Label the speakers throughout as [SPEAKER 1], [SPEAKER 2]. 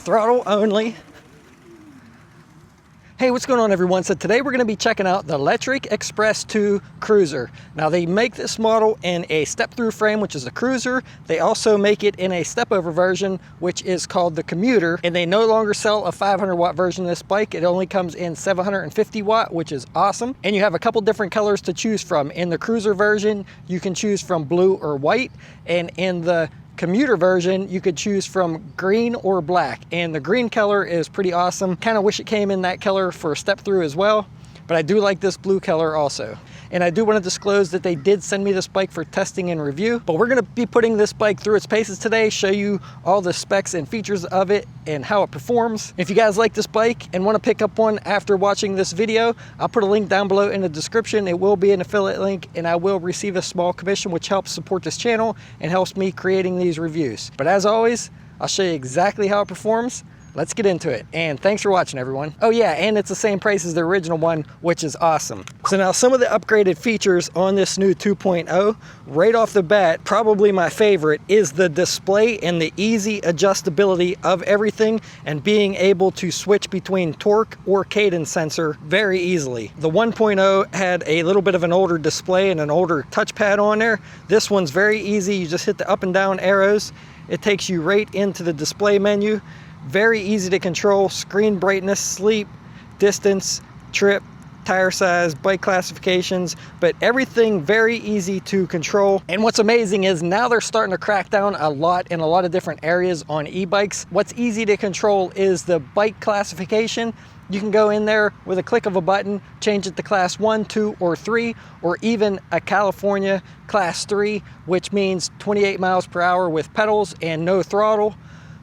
[SPEAKER 1] throttle only. Hey, what's going on everyone? So today we're going to be checking out the Lectric XPress 2 Cruiser. Now they make this model in a step-through frame, which is a Cruiser. They also make it in a step-over version, which is called the Commuter. And they no longer sell a 500 watt version of this bike. It only comes in 750 watt, which is awesome. And you have a couple different colors to choose from. In the Cruiser version, you can choose from blue or white. And in the Commuter version, you could choose from green or black, and the green color is pretty awesome. Kind of wish it came in that color for step through as well, but I do like this blue color also. And I do want to disclose that they did send me this bike for testing and review, but we're going to be putting this bike through its paces today, show you all the specs and features of it and how it performs. If you guys like this bike and want to pick up one after watching this video, I'll put a link down below in the description. It will be an affiliate link, and I will receive a small commission, which helps support this channel and helps me creating these reviews. But as always, I'll show you exactly how it performs. Let's get into it, and thanks for watching everyone. Oh yeah, and it's the same price as the original one, which is awesome. So now some of the upgraded features on this new 2.0, right off the bat, probably my favorite is the display and the easy adjustability of everything and being able to switch between torque or cadence sensor very easily. The 1.0 had a little bit of an older display and an older touchpad on there. This one's very easy. You just hit the up and down arrows. It takes you right into the display menu. Very easy to control: screen brightness, sleep, distance, trip, tire size, bike classifications, but everything very easy to control. And what's amazing is now they're starting to crack down a lot in a lot of different areas on e-bikes. What's easy to control is the bike classification. You can go in there with a click of a button, change it to class 1, 2, or 3, or even a California class 3, which means 28 miles per hour with pedals and no throttle.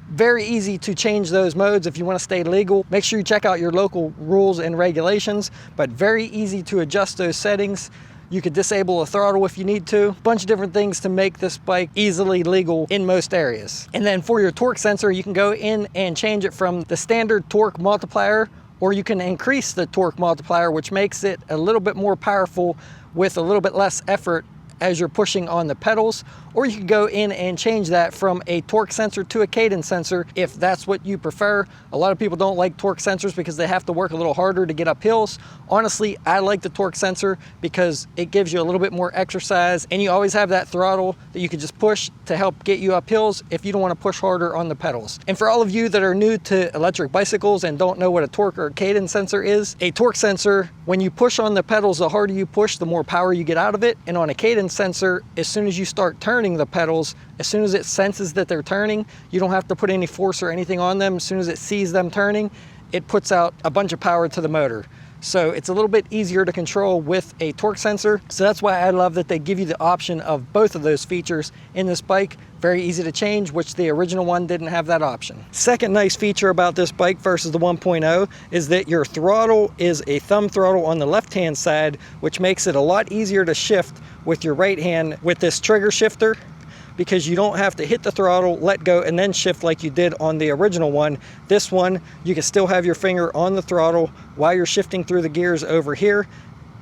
[SPEAKER 1] Very easy to change those modes if you want to stay legal. Make sure you check out your local rules and regulations, but very easy to adjust those settings. You could disable a throttle if you need to. Bunch of different things to make this bike easily legal in most areas. And then for your torque sensor, you can go in and change it from the standard torque multiplier, or you can increase the torque multiplier, which makes it a little bit more powerful with a little bit less effort as you're pushing on the pedals. Or you can go in and change that from a torque sensor to a cadence sensor if that's what you prefer. A lot of people don't like torque sensors because they have to work a little harder to get up hills. Honestly, I like the torque sensor because it gives you a little bit more exercise, and you always have that throttle that you can just push to help get you up hills if you don't want to push harder on the pedals. And for all of you that are new to electric bicycles and don't know what a torque or a cadence sensor is, a torque sensor, when you push on the pedals, the harder you push, the more power you get out of it. And on a cadence sensor, as soon as you start turning the pedals, as soon as it senses that they're turning, you don't have to put any force or anything on them. As soon as it sees them turning, it puts out a bunch of power to the motor. So it's a little bit easier to control with a torque sensor. So that's why I love that they give you the option of both of those features in this bike. Very easy to change, which the original one didn't have that option. Second nice feature about this bike versus the 1.0 is that your throttle is a thumb throttle on the left-hand side, which makes it a lot easier to shift with your right hand with this trigger shifter, because you don't have to hit the throttle, let go, and then shift like you did on the original one. This one, you can still have your finger on the throttle while you're shifting through the gears over here,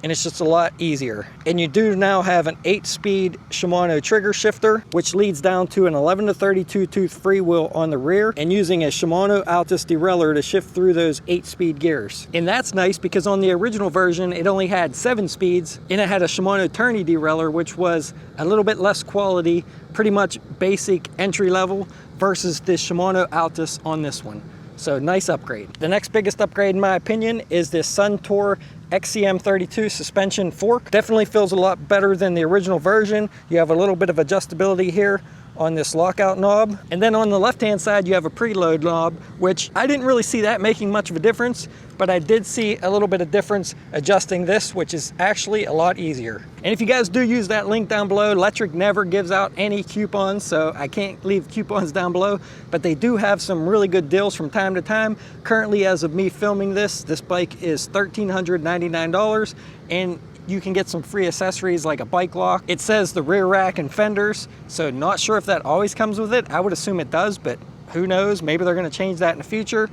[SPEAKER 1] and it's just a lot easier. And you do now have an 8-speed Shimano trigger shifter, which leads down to an 11 to 32 tooth freewheel on the rear, and using a Shimano Altus derailleur to shift through those 8-speed gears. And that's nice because on the original version, it only had 7 speeds, and it had a Shimano tourney derailleur, which was a little bit less quality, pretty much basic entry level, versus this Shimano Altus on this one. So nice upgrade. The next biggest upgrade in my opinion is this Suntour XCM32 suspension fork. Definitely feels a lot better than the original version. You have a little bit of adjustability here on this lockout knob. And then on the left-hand side, you have a preload knob, which I didn't really see that making much of a difference, but I did see a little bit of difference adjusting this, which is actually a lot easier. And if you guys do use that link down below, Lectric never gives out any coupons, so I can't leave coupons down below, but they do have some really good deals from time to time. Currently, as of me filming this bike is $1,399, and you can get some free accessories like a bike lock. It says the rear rack and fenders, so not sure if that always comes with it. I would assume it does, but who knows? Maybe they're gonna change that in the future.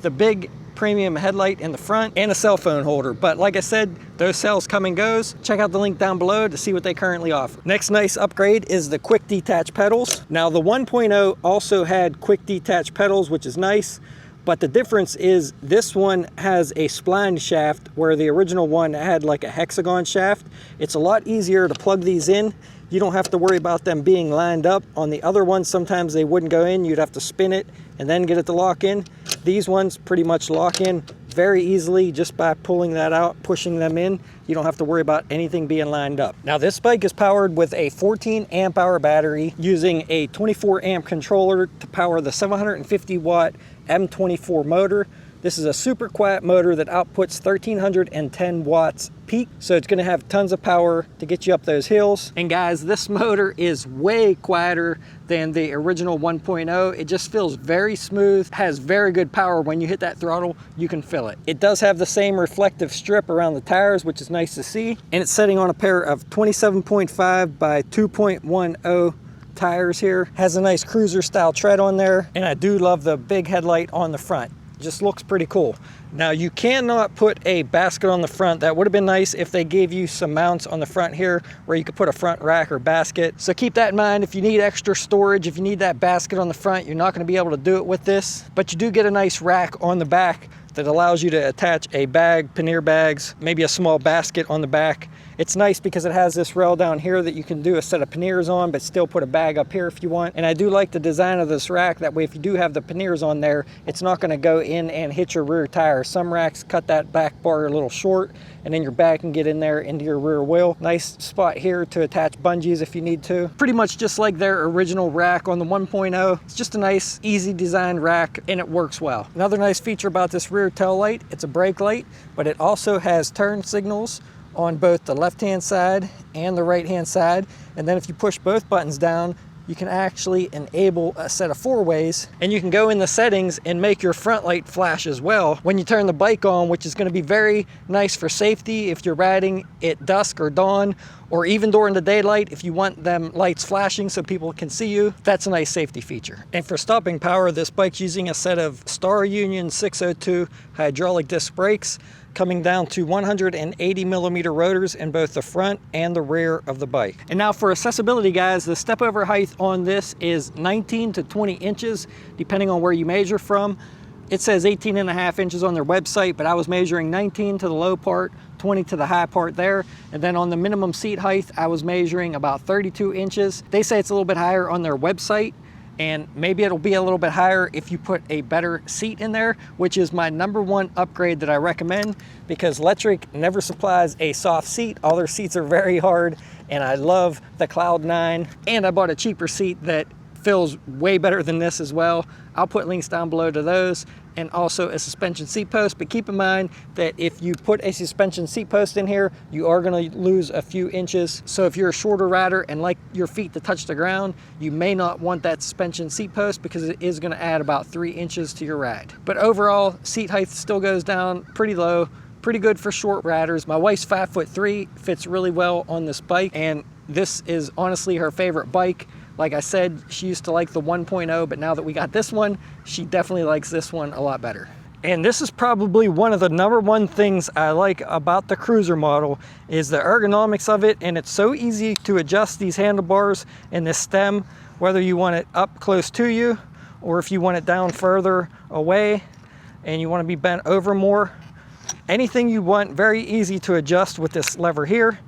[SPEAKER 1] The big premium headlight in the front, and a cell phone holder. But like I said, those cells come and goes. Check out the link down below to see what they currently offer. Next nice upgrade is the quick detach pedals. Now the 1.0 also had quick detach pedals, which is nice. But the difference is this one has a spline shaft where the original one had like a hexagon shaft. It's a lot easier to plug these in. You don't have to worry about them being lined up. On the other ones, sometimes they wouldn't go in. You'd have to spin it and then get it to lock in. These ones pretty much lock in very easily just by pulling that out, pushing them in. You don't have to worry about anything being lined up. Now this bike is powered with a 14 amp hour battery using a 24 amp controller to power the 750 watt M24 motor. This is a super quiet motor that outputs 1310 watts peak, so it's going to have tons of power to get you up those hills. And guys, this motor is way quieter than the original 1.0. It just feels very smooth, has very good power. When you hit that throttle, you can feel it. It does have the same reflective strip around the tires, which is nice to see. And it's sitting on a pair of 27.5 by 2.10 tires here. Has a nice cruiser style tread on there. And I do love the big headlight on the front. Just looks pretty cool. Now you cannot put a basket on the front. That would have been nice if they gave you some mounts on the front here where you could put a front rack or basket. So keep that in mind. If you need extra storage, if you need that basket on the front, you're not going to be able to do it with this. But you do get a nice rack on the back that allows you to attach a bag, pannier bags, maybe a small basket on the back. It's nice because it has this rail down here that you can do a set of panniers on, but still put a bag up here if you want. And I do like the design of this rack. That way, if you do have the panniers on there, it's not going to go in and hit your rear tire. Some racks cut that back bar a little short, and then your bag can get in there into your rear wheel. Nice spot here to attach bungees if you need to. Pretty much just like their original rack on the 1.0. It's just a nice, easy design rack, and it works well. Another nice feature about this rear tail light, it's a brake light, but it also has turn signals on both the left-hand side and the right-hand side. And then if you push both buttons down, you can actually enable a set of four-ways, and you can go in the settings and make your front light flash as well when you turn the bike on, which is going to be very nice for safety if you're riding at dusk or dawn, or even during the daylight if you want them lights flashing so people can see you. That's a nice safety feature. And for stopping power, this bike's using a set of Star Union 602 hydraulic disc brakes, coming down to 180 millimeter rotors in both the front and the rear of the bike. And now for accessibility, guys, the step over height on this is 19 to 20 inches, depending on where you measure from. It says 18.5 inches on their website, but I was measuring 19 to the low part, 20 to the high part there. And then on the minimum seat height, I was measuring about 32 inches. They say it's a little bit higher on their website, and maybe it'll be a little bit higher if you put a better seat in there, which is my #1 upgrade that I recommend, because Lectric never supplies a soft seat. All their seats are very hard, and I love the Cloud 9. And I bought a cheaper seat that feels way better than this as well. I'll put links down below to those, and also a suspension seat post. But keep in mind that if you put a suspension seat post in here, you are going to lose a few inches. So if you're a shorter rider and like your feet to touch the ground, you may not want that suspension seat post, because it is going to add about 3 inches to your ride. But overall, seat height still goes down pretty low, pretty good for short riders. My wife's 5'3", fits really well on this bike, and this is honestly her favorite bike. Like I said, she used to like the 1.0, but now that we got this one, she definitely likes this one a lot better. And this is probably one of the #1 things I like about the cruiser model, is the ergonomics of it. And it's so easy to adjust these handlebars and this stem, whether you want it up close to you or if you want it down further away and you want to be bent over more. Anything you want, very easy to adjust with this lever here,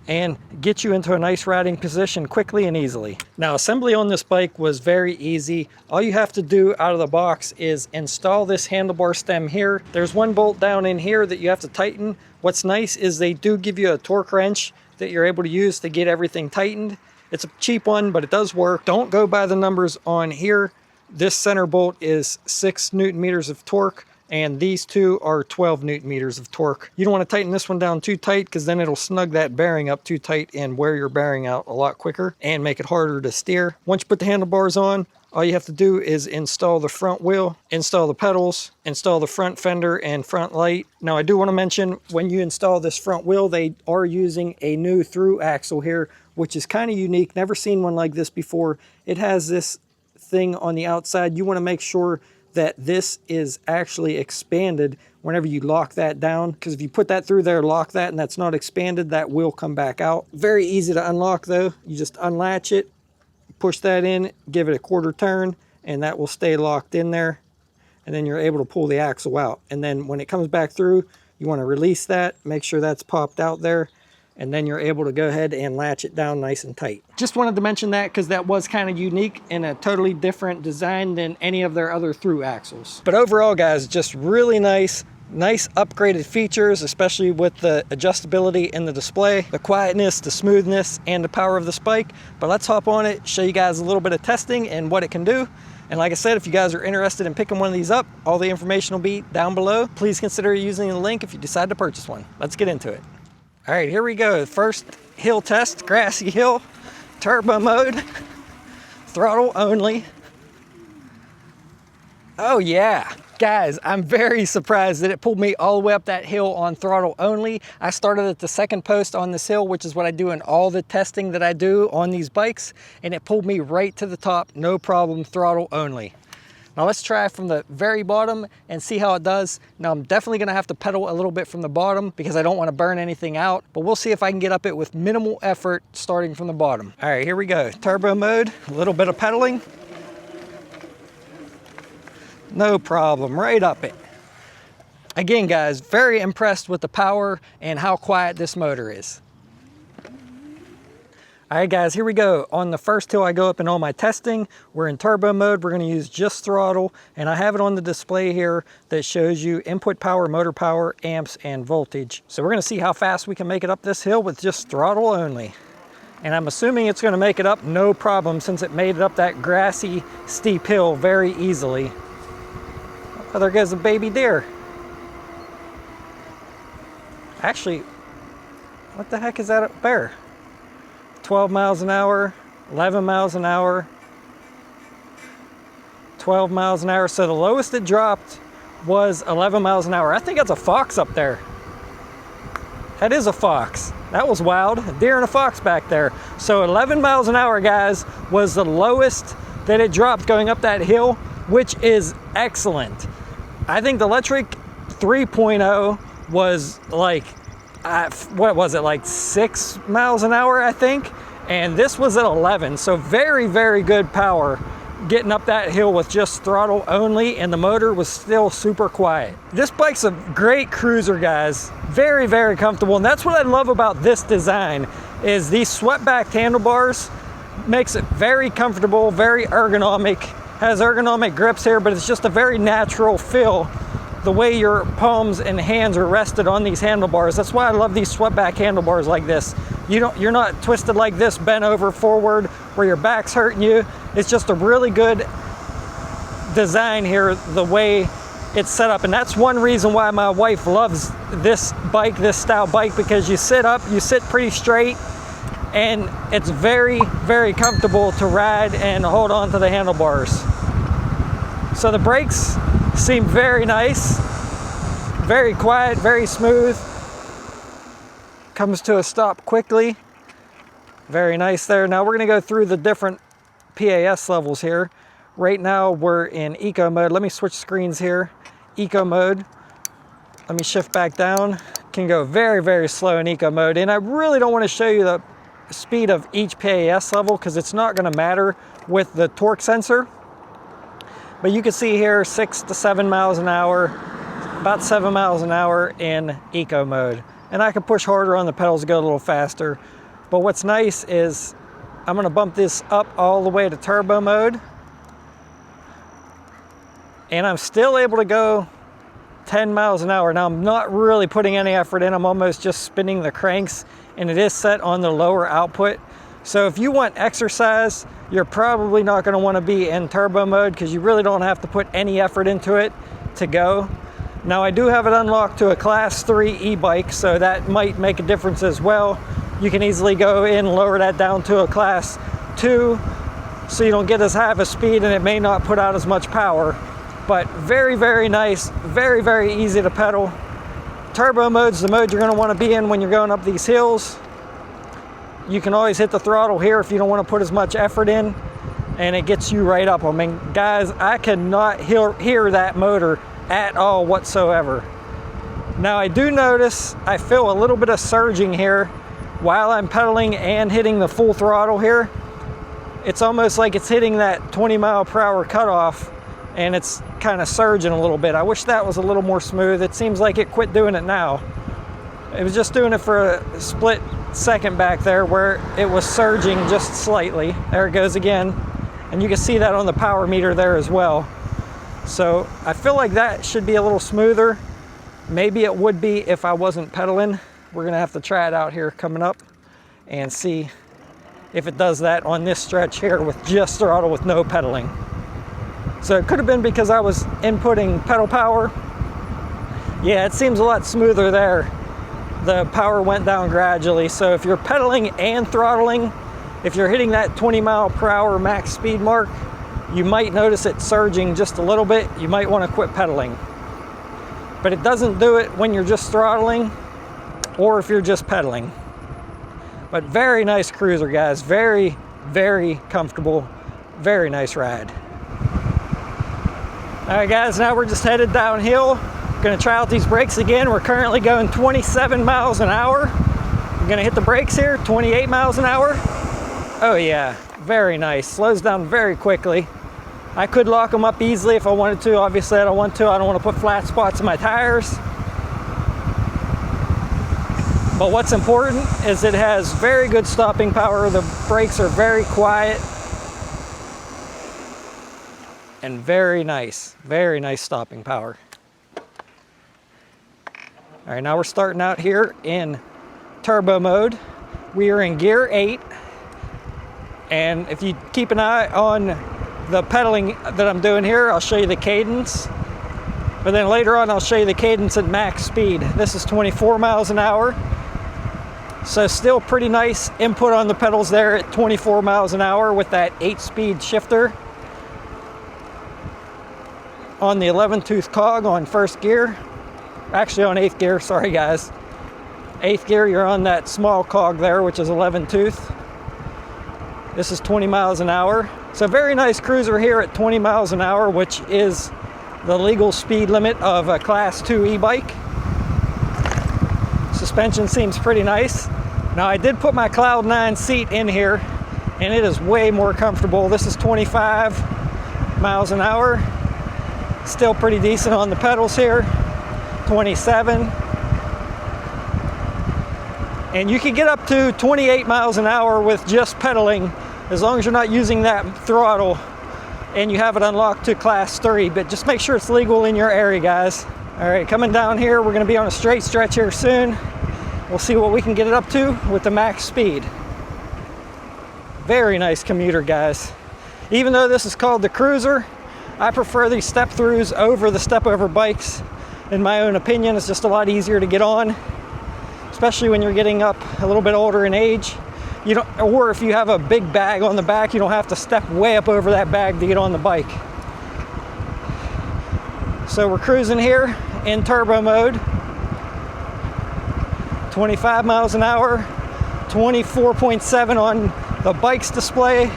[SPEAKER 1] and get you into a nice riding position quickly and easily. Now, assembly on this bike was very easy. All you have to do out of the box is install this handlebar stem here. There's one bolt down in here that you have to tighten. What's nice is they do give you a torque wrench that you're able to use to get everything tightened. It's a cheap one, but it does work. Don't go by the numbers on here. This center bolt is 6 Newton meters of torque, and these two are 12 Newton meters of torque. You don't want to tighten this one down too tight, because then it'll snug that bearing up too tight and wear your bearing out a lot quicker and make it harder to steer. Once you put the handlebars on, all you have to do is install the front wheel, install the pedals, install the front fender and front light. Now, I do want to mention, when you install this front wheel, they are using a new through axle here, which is kind of unique. Never seen one like this before. It has this thing on the outside. You want to make sure that this is actually expanded whenever you lock that down, because if you put that through there, lock that, and that's not expanded, that will come back out. Very easy to unlock though. You just unlatch it, push that in, give it a quarter turn, and that will stay locked in there. And then you're able to pull the axle out. And then when it comes back through, you want to release that, make sure that's popped out there, and then you're able to go ahead and latch it down nice and tight. Just wanted to mention that because that was kind of unique and a totally different design than any of their other through axles. But overall, guys, just really nice upgraded features, especially with the adjustability in the display, the quietness, the smoothness, and the power of the spike. But let's hop on it, show you guys a little bit of testing and what it can do. And like I said, if you guys are interested in picking one of these up, all the information will be down below. Please consider using the link if you decide to purchase one. Let's get into it. All right, here we go. First hill test, Grassy hill, turbo mode, throttle only. Oh yeah. Guys, I'm very surprised that it pulled me all the way up that hill on throttle only. I started at the second post on this hill, which is what I do in all the testing that I do on these bikes, and it pulled me right to the top, no problem, throttle only. Now let's try from the very bottom and see how it does. Now I'm definitely gonna have to pedal a little bit from the bottom because I don't wanna burn anything out, but we'll see if I can get up it with minimal effort starting from the bottom. All right, here we go. Turbo mode, a little bit of pedaling. No problem, right up it. Again, guys, very impressed with the power and how quiet this motor is. All right, guys, here we go. On the first hill I go up in all my testing, we're in turbo mode. We're gonna use just throttle, and I have it on the display here that shows you input power, motor power, amps, and voltage. So we're gonna see how fast we can make it up this hill with just throttle only. And I'm assuming it's gonna make it up no problem since it made it up that grassy, steep hill very easily. Oh, there goes a baby deer. Actually, what the heck is that up there? 12 miles an hour, 11 miles an hour, 12 miles an hour. So the lowest it dropped was 11 miles an hour. I think that's a fox up there. That is a fox. That was wild. A deer and a fox back there. So 11 miles an hour, guys, was the lowest that it dropped going up that hill, which is excellent. I think the Lectric 3.0 was like, what was it, like 6 miles an hour, I think? And this was at 11, so very, very good power getting up that hill with just throttle only, and the motor was still super quiet. This bike's a great cruiser, guys. Very, very comfortable, and that's what I love about this design, is these swept-back handlebars makes it very comfortable, very ergonomic. Has ergonomic grips here, but it's just a very natural feel the way your palms and hands are rested on these handlebars. That's why I love these swept-back handlebars like this. You're not twisted like this, bent over forward where your back's hurting you. It's just a really good design here, the way it's set up. And that's one reason why my wife loves this bike, this style bike, because you sit up, you sit pretty straight, and it's very, very comfortable to ride and hold on to the handlebars. So the brakes seem very nice, very quiet, very smooth. Comes to a stop quickly. Very nice there. Now we're gonna go through the different PAS levels here. Right now we're in eco mode. Let me switch screens here. Eco mode. Let me shift back down. Can go very, very slow in eco mode. And I really don't want to show you the speed of each PAS level because it's not going to matter with the torque sensor. But you can see here 6 to 7 miles an hour, about 7 miles an hour in eco mode. And I can push harder on the pedals to go a little faster. But what's nice is I'm going to bump this up all the way to turbo mode. And I'm still able to go 10 miles an hour. Now I'm not really putting any effort in. I'm almost just spinning the cranks, and it is set on the lower output. So if you want exercise, you're probably not going to want to be in turbo mode because you really don't have to put any effort into it to go. Now I do have it unlocked to a class 3 e-bike, so that might make a difference as well. You can easily go in and lower that down to a class 2 so you don't get as high of a speed and it may not put out as much power. But very, very nice, very, very easy to pedal. Turbo mode's the mode you're going to want to be in when you're going up these hills. You can always hit the throttle here if you don't want to put as much effort in. and it gets you right up. I mean, guys, I cannot hear that motor at all whatsoever. Now I do notice I feel a little bit of surging here while I'm pedaling and hitting the full throttle here. It's almost like it's hitting that 20 mile per hour cutoff, and it's kind of surging a little bit. I wish that was a little more smooth. It seems like it quit doing it now. It was just doing it for a split second back there where it was surging just slightly. There it goes again. And you can see that on the power meter there as well. So I feel like that should be a little smoother. Maybe it would be if I wasn't pedaling. We're gonna have to try it out here coming up and see if it does that on this stretch here with just throttle with no pedaling. So it could have been because I was inputting pedal power. Yeah, it seems a lot smoother there. The power went down gradually. So if you're pedaling and throttling, if you're hitting that 20 mile per hour max speed mark, you might notice it surging just a little bit. You might want to quit pedaling. But it doesn't do it when you're just throttling or if you're just pedaling. But very nice cruiser, guys. Very, very comfortable. Very nice ride. All right, guys, now we're just headed downhill. Gonna try out these brakes again. We're currently going 27 miles an hour. I'm gonna hit the brakes here, 28 miles an hour. Oh yeah, very nice. Slows down very quickly. I could lock them up easily if I wanted to. Obviously I don't want to. I don't want to put flat spots in my tires. But what's important is it has very good stopping power. The brakes are very quiet and very nice stopping power. All right, now we're starting out here in turbo mode. We are in gear 8. And if you keep an eye on the pedaling that I'm doing here, I'll show you the cadence. But then later on, I'll show you the cadence at max speed. This is 24 miles an hour. So still pretty nice input on the pedals there at 24 miles an hour with that 8-speed shifter. On the 11-tooth cog on first gear. Actually on 8th gear, sorry guys. 8th gear, you're on that small cog there, which is 11-tooth. This is 20 miles an hour. So very nice cruiser here at 20 miles an hour, which is the legal speed limit of a Class 2 e-bike. Suspension seems pretty nice. Now I did put my Cloud 9 seat in here, and it is way more comfortable. This is 25 miles an hour. Still pretty decent on the pedals here. 27. And you can get up to 28 miles an hour with just pedaling as long as you're not using that throttle and you have it unlocked to Class 3, but just make sure it's legal in your area, guys. All right, coming down here, we're gonna be on a straight stretch here soon. We'll see what we can get it up to with the max speed. Very nice Commuter, guys. Even though this is called the Cruiser, I prefer these step-throughs over the step-over bikes. In my own opinion, it's just a lot easier to get on, especially when you're getting up a little bit older in age. You don't, or if you have a big bag on the back, you don't have to step way up over that bag to get on the bike. So we're cruising here in turbo mode. 25 miles an hour, 24.7 on the bike's display.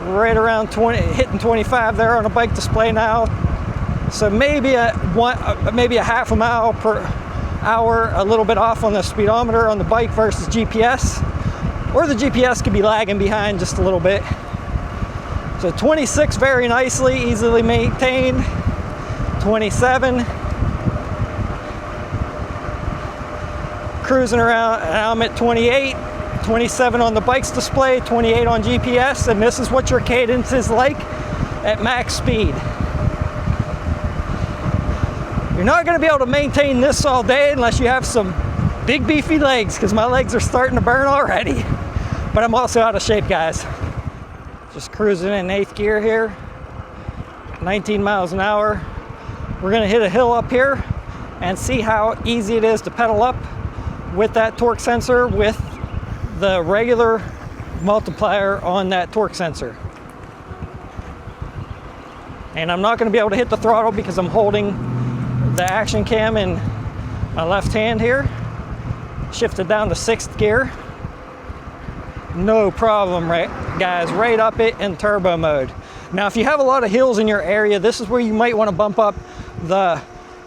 [SPEAKER 1] Right around 20, hitting 25 there on a bike display now. So maybe a half a mile per hour, a little bit off on the speedometer on the bike versus GPS. Or the GPS could be lagging behind just a little bit. So 26 very nicely, easily maintained. 27. Cruising around, now I'm at 28. 27 on the bike's display, 28 on GPS, and this is what your cadence is like at max speed. You're not going to be able to maintain this all day unless you have some big beefy legs, because my legs are starting to burn already. But I'm also out of shape, guys. Just cruising in 8th gear here, 19 miles an hour. We're going to hit a hill up here and see how easy it is to pedal up with that torque sensor with the regular multiplier on that torque sensor. And I'm not going to be able to hit the throttle because I'm holding the action cam in my left hand here. Shifted down to 6th gear. no problem, right, guys, right up it in turbo mode. Now, if you have a lot of hills in your area, this is where you might want to bump up the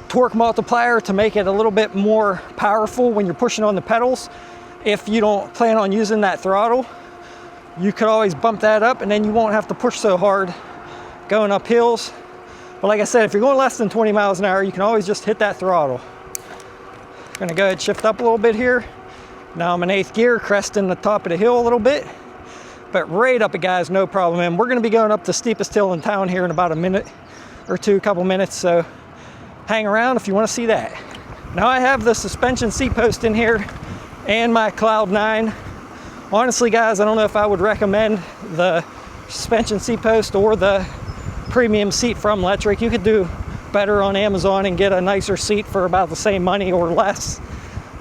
[SPEAKER 1] torque multiplier to make it a little bit more powerful when you're pushing on the pedals. If you don't plan on using that throttle, you could always bump that up and then you won't have to push so hard going up hills. But like I said, if you're going less than 20 miles an hour, you can always just hit that throttle. I'm gonna go ahead and shift up a little bit here. Now I'm in 8th gear, cresting the top of the hill a little bit, but right up it, guys, no problem. And we're gonna be going up the steepest hill in town here in about a minute or two, couple minutes, so hang around if you wanna see that. Now I have the suspension seat post in here and my Cloud 9. Honestly, guys, I don't know if I would recommend the suspension seat post or the premium seat from Lectric. You could do better on Amazon and get a nicer seat for about the same money or less.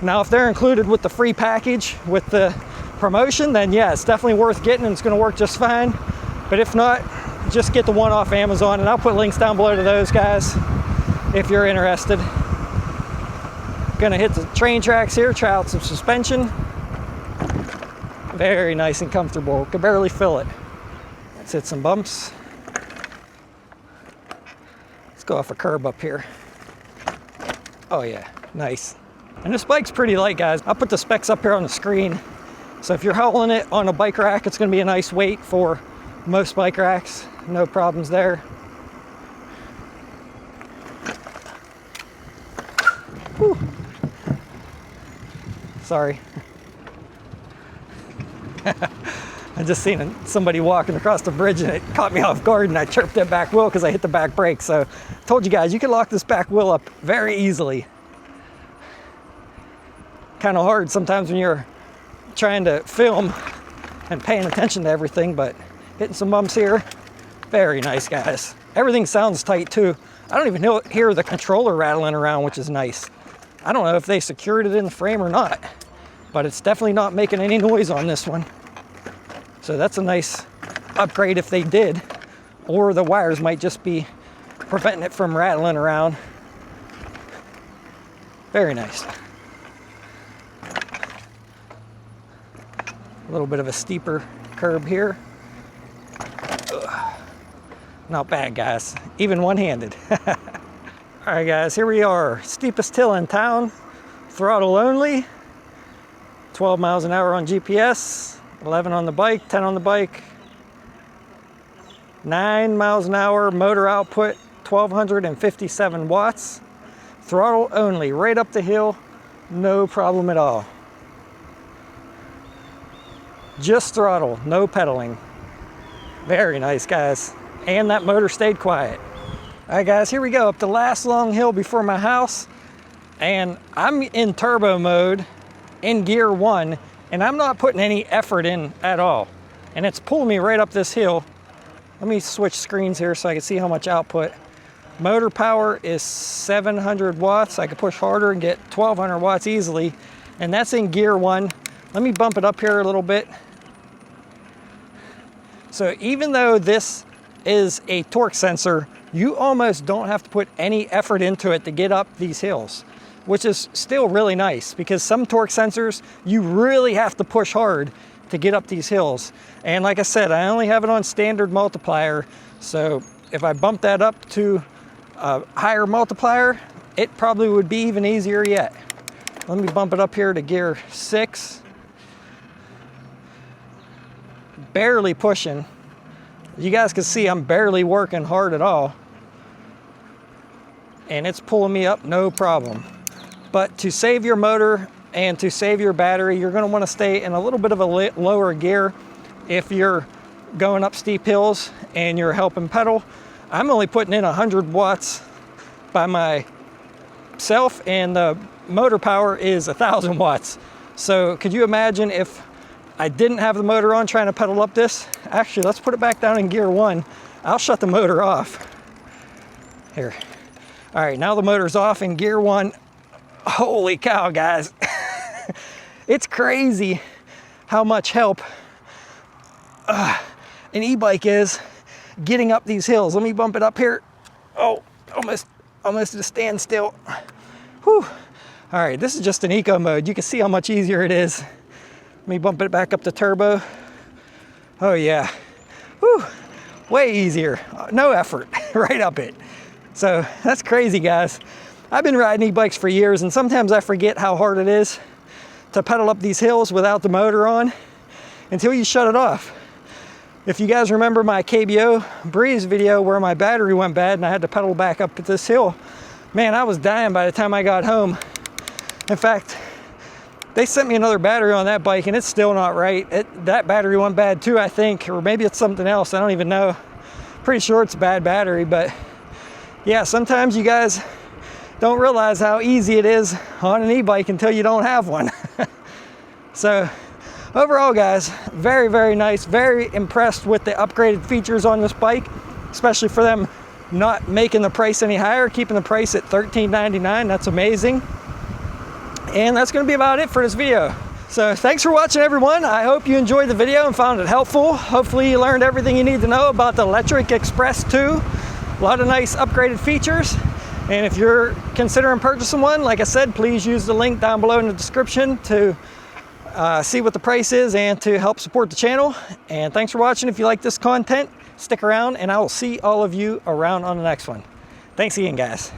[SPEAKER 1] Now, if they're included with the free package with the promotion, then yeah, it's definitely worth getting and it's gonna work just fine. But if not, just get the one off Amazon, and I'll put links down below to those, guys, if you're interested. Gonna hit the train tracks here, try out some suspension. Very nice and comfortable, could barely feel it. Let's hit some bumps. Let's go off a curb up here. Oh yeah, nice. And this bike's pretty light, guys. I'll put the specs up here on the screen. So if you're hauling it on a bike rack, it's gonna be a nice weight for most bike racks. No problems there. Whew. Sorry. I just seen somebody walking across the bridge and it caught me off guard and I chirped that back wheel because I hit the back brake. So I told you guys, you can lock this back wheel up very easily. Kind of hard sometimes when you're trying to film and paying attention to everything, but hitting some bumps here, very nice, guys. Everything sounds tight too. I don't even hear the controller rattling around, which is nice. I don't know if they secured it in the frame or not, but it's definitely not making any noise on this one. So that's a nice upgrade if they did, or the wires might just be preventing it from rattling around. Very nice. A little bit of a steeper curb here. Ugh. Not bad, guys, even one-handed. All right, guys, here we are, steepest hill in town, throttle only, 12 miles an hour on GPS, 11 on the bike, 10 on the bike, 9 miles an hour, motor output, 1,257 watts, throttle only, right up the hill, no problem at all. Just throttle, no pedaling. Very nice, guys. And that motor stayed quiet. All right, guys, here we go up the last long hill before my house. And I'm in turbo mode in gear 1, and I'm not putting any effort in at all. And it's pulling me right up this hill. Let me switch screens here so I can see how much output. Motor power is 700 watts. I could push harder and get 1,200 watts easily. And that's in gear 1. Let me bump it up here a little bit. So even though this is a torque sensor, you almost don't have to put any effort into it to get up these hills, which is still really nice, because some torque sensors, you really have to push hard to get up these hills. And like I said, I only have it on standard multiplier. So if I bump that up to a higher multiplier, it probably would be even easier yet. Let me bump it up here to gear 6. Barely pushing. You guys can see I'm barely working hard at all. And it's pulling me up no problem. But to save your motor and to save your battery, you're going to want to stay in a little bit of a lower gear if you're going up steep hills and you're helping pedal. I'm only putting in 100 watts by myself, and the motor power is 1,000 watts. So could you imagine if I didn't have the motor on trying to pedal up this? Actually, let's put it back down in gear 1. I'll shut the motor off. Here. All right, now the motor's off in gear 1. Holy cow, guys. It's crazy how much help an e-bike is getting up these hills. Let me bump it up here. Oh, almost at a standstill. Whew. All right, this is just an eco mode. You can see how much easier it is Let me bump it back up to turbo. Oh yeah, whew, way easier, no effort, right up it. So that's crazy, guys. I've been riding e-bikes for years, and sometimes I forget how hard it is to pedal up these hills without the motor on until you shut it off. If you guys remember my KBO Breeze video where my battery went bad and I had to pedal back up this hill, man, I was dying by the time I got home. In fact, they sent me another battery on that bike and it's still not right. That battery went bad too, I think, or maybe it's something else. I don't even know. Pretty sure it's a bad battery, but yeah, sometimes you guys don't realize how easy it is on an e-bike until you don't have one. So overall, guys, very, very nice. Very impressed with the upgraded features on this bike, especially for them not making the price any higher, keeping the price at $13.99. That's amazing. And that's going to be about it for this video. So thanks for watching, everyone. I hope you enjoyed the video and found it helpful. Hopefully you learned everything you need to know about the Lectric XPress 2. A lot of nice upgraded features. And if you're considering purchasing one, like I said, please use the link down below in the description to see what the price is and to help support the channel. And thanks for watching. If you like this content, stick around and I will see all of you around on the next one. Thanks again, guys.